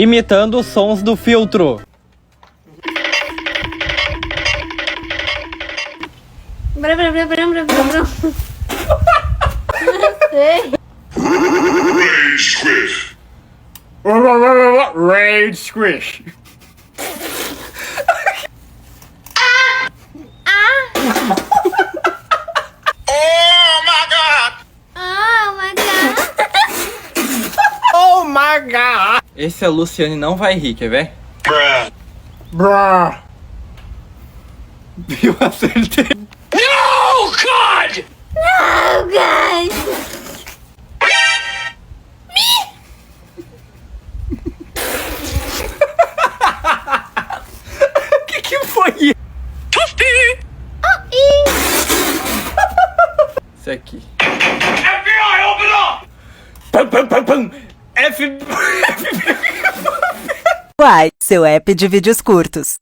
Imitando os sons do filtro. Brum, brum, brum, brum, brum, brum. Não sei. Rage squish. Rage squish. Oh my god! Oh my god. Oh my god. Esse a Luciane não vai rir, quer ver? Bruh. Bruh. Eu acertei. No god! Oh, guys. Que foi isso? Toasty! Oh, e... Isso aqui. FBI, open up! Pam, pam, pam, pam. F... Uai, seu app de vídeos curtos.